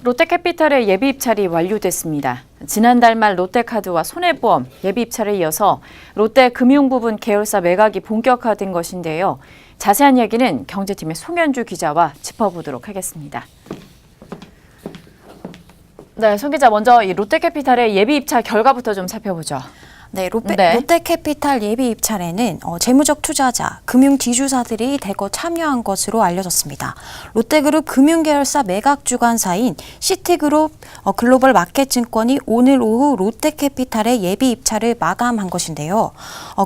롯데캐피탈의 예비 입찰이 완료됐습니다. 지난달 말 롯데카드와 손해보험 예비 입찰에 이어서 롯데금융부분 계열사 매각이 본격화된 것인데요. 자세한 이야기는 경제팀의 송현주 기자와 짚어보도록 하겠습니다. 네, 송 기자, 먼저 이 롯데캐피탈의 예비 입찰 결과부터 좀 살펴보죠. 네, 롯데캐피탈 예비 입찰에는 재무적 투자자, 금융 지주사들이 대거 참여한 것으로 알려졌습니다. 롯데그룹 금융계열사 매각 주관사인 시티그룹 글로벌 마켓증권이 오늘 오후 롯데캐피탈의 예비 입찰을 마감한 것인데요.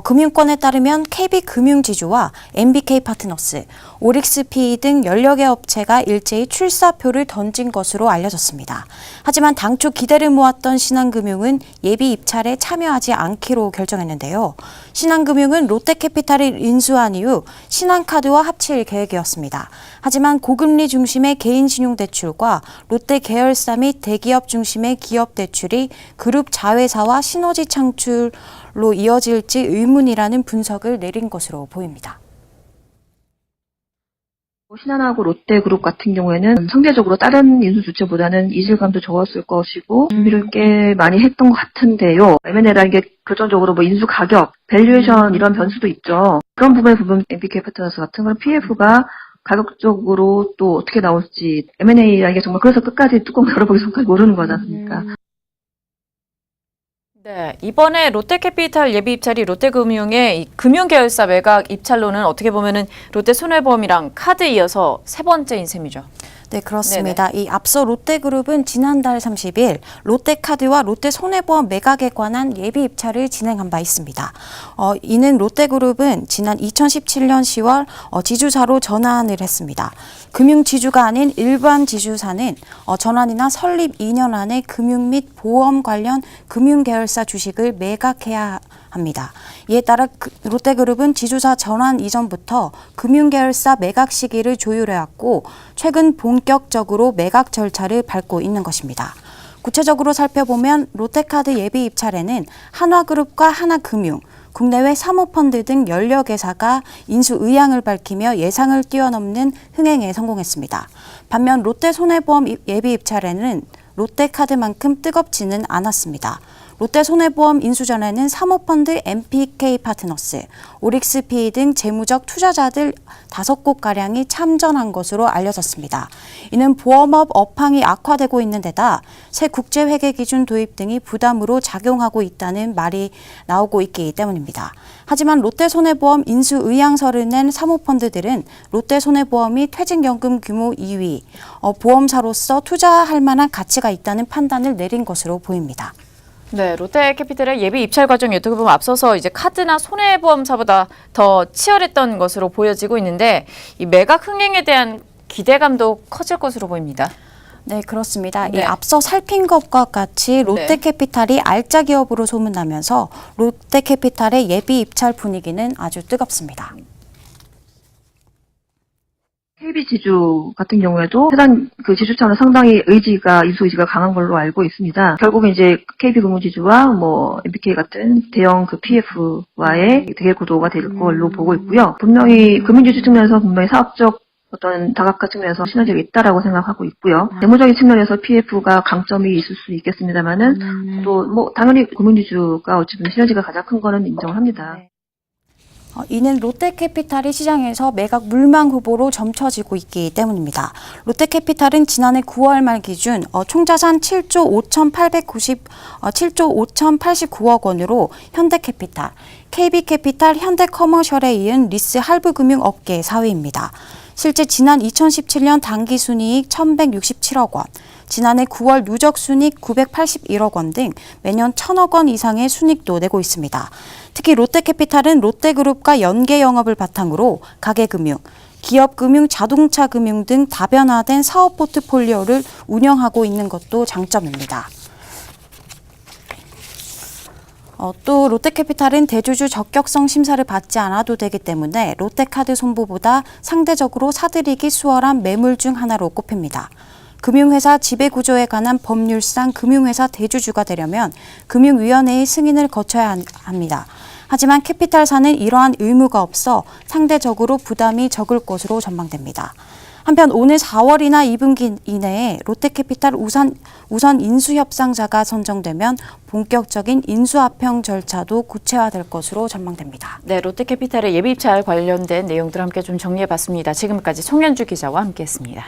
금융권에 따르면 KB금융지주와 MBK파트너스, 오릭스PE 등 10여 개 업체가 일제히 출사표를 던진 것으로 알려졌습니다. 하지만 당초 기대를 모았던 신한금융은 예비 입찰에 참여하지 않기로 결정했는데요. 신한금융은 롯데캐피탈을 인수한 이후 신한카드와 합칠 계획이었습니다. 하지만 고금리 중심의 개인신용대출과 롯데 계열사 및 대기업 중심의 기업대출이 그룹 자회사와 시너지 창출로 이어질지 의문이라는 분석을 내린 것으로 보입니다. 신한하고 롯데그룹 같은 경우에는 상대적으로 다른 인수 주체보다는 이질감도 적었을 것이고 준비를 꽤 많이 했던 것 같은데요. M&A라는 게 결정적으로 인수 가격, 밸류에이션 이런 변수도 있죠. 그런 부분에 보면 MBK 파트너스 같은 건 PF가 가격적으로 또 어떻게 나올지 M&A라는 게 정말 그래서 끝까지 뚜껑 열어보기 전까지 모르는 거지 않습니까? 네, 이번에 롯데캐피탈 예비 입찰이 롯데금융의 이 금융계열사 매각 입찰로는 어떻게 보면은 롯데손해보험이랑 카드 이어서 세 번째인 셈이죠. 네, 그렇습니다. 이 앞서 롯데그룹은 지난달 30일 롯데카드와 롯데손해보험 매각에 관한 예비 입찰을 진행한 바 있습니다. 이는 롯데그룹은 지난 2017년 10월 지주사로 전환을 했습니다. 금융지주가 아닌 일반 지주사는 전환이나 설립 2년 안에 금융 및 보험 관련 금융계열사 주식을 매각해야 합니다. 이에 따라 롯데그룹은 지주사 전환 이전부터 금융계열사 매각 시기를 조율해왔고 최근 본격적으로 매각 절차를 밟고 있는 것입니다. 구체적으로 살펴보면 롯데카드 예비 입찰에는 한화그룹과 하나금융, 국내외 사모펀드 등 10여 개사가 인수 의향을 밝히며 예상을 뛰어넘는 흥행에 성공했습니다. 반면 롯데손해보험 예비 입찰에는 롯데카드만큼 뜨겁지는 않았습니다. 롯데손해보험 인수 전에는 사모펀드 MBK파트너스, 오릭스PE 등 재무적 투자자들 5곳가량이 참전한 것으로 알려졌습니다. 이는 보험업 업황이 악화되고 있는 데다 새 국제회계기준 도입 등이 부담으로 작용하고 있다는 말이 나오고 있기 때문입니다. 하지만 롯데손해보험 인수 의향서를 낸 사모펀드들은 롯데손해보험이 퇴직연금 규모 2위, 보험사로서 투자할 만한 가치가 있다는 판단을 내린 것으로 보입니다. 네, 롯데캐피탈의 예비 입찰 과정이 어떻게 보면 앞서서 이제 카드나 손해보험사보다 더 치열했던 것으로 보여지고 있는데 이 매각 흥행에 대한 기대감도 커질 것으로 보입니다. 네, 그렇습니다. 네. 이 앞서 살핀 것과 같이 롯데캐피탈이 알짜 기업으로 소문나면서 롯데캐피탈의 예비 입찰 분위기는 아주 뜨겁습니다. KB지주 같은 경우에도 해당 그 지주처는 상당히 인수 의지가 강한 걸로 알고 있습니다. 결국은 이제 KB금융지주와 MBK 같은 대형 그 PF와의 대결 구도가 될 걸로 보고 있고요. 분명히 금융지주 측면에서 분명히 사업적 어떤 다각화 측면에서 시너지가 있다라고 생각하고 있고요. 재무적인 측면에서 PF가 강점이 있을 수 있겠습니다만은 또 당연히 금융지주가 어쨌든 시너지가 가장 큰 거는 인정을 합니다. 이는 롯데캐피탈이 시장에서 매각 물망 후보로 점쳐지고 있기 때문입니다. 롯데캐피탈은 지난해 9월 말 기준 총자산 7조 5,089억 원으로 현대캐피탈, KB캐피탈, 현대커머셜에 이은 리스 할부금융 업계 4위입니다. 실제 지난 2017년 당기순이익 1,167억 원, 지난해 9월 누적순이익 981억 원 등 매년 1,000억 원 이상의 순이익도 내고 있습니다. 특히 롯데캐피탈은 롯데그룹과 연계 영업을 바탕으로 가계금융, 기업금융, 자동차금융 등 다변화된 사업 포트폴리오를 운영하고 있는 것도 장점입니다. 또 롯데캐피탈은 대주주 적격성 심사를 받지 않아도 되기 때문에 롯데카드 손보보다 상대적으로 사들이기 수월한 매물 중 하나로 꼽힙니다. 금융회사 지배구조에 관한 법률상 금융회사 대주주가 되려면 금융위원회의 승인을 거쳐야 합니다. 하지만 캐피탈사는 이러한 의무가 없어 상대적으로 부담이 적을 것으로 전망됩니다. 한편 오늘 4월이나 2분기 이내에 롯데캐피탈 우선 인수 협상자가 선정되면 본격적인 인수합병 절차도 구체화될 것으로 전망됩니다. 네, 롯데캐피탈의 예비 입찰 관련된 내용들 함께 좀 정리해봤습니다. 지금까지 송현주 기자와 함께했습니다.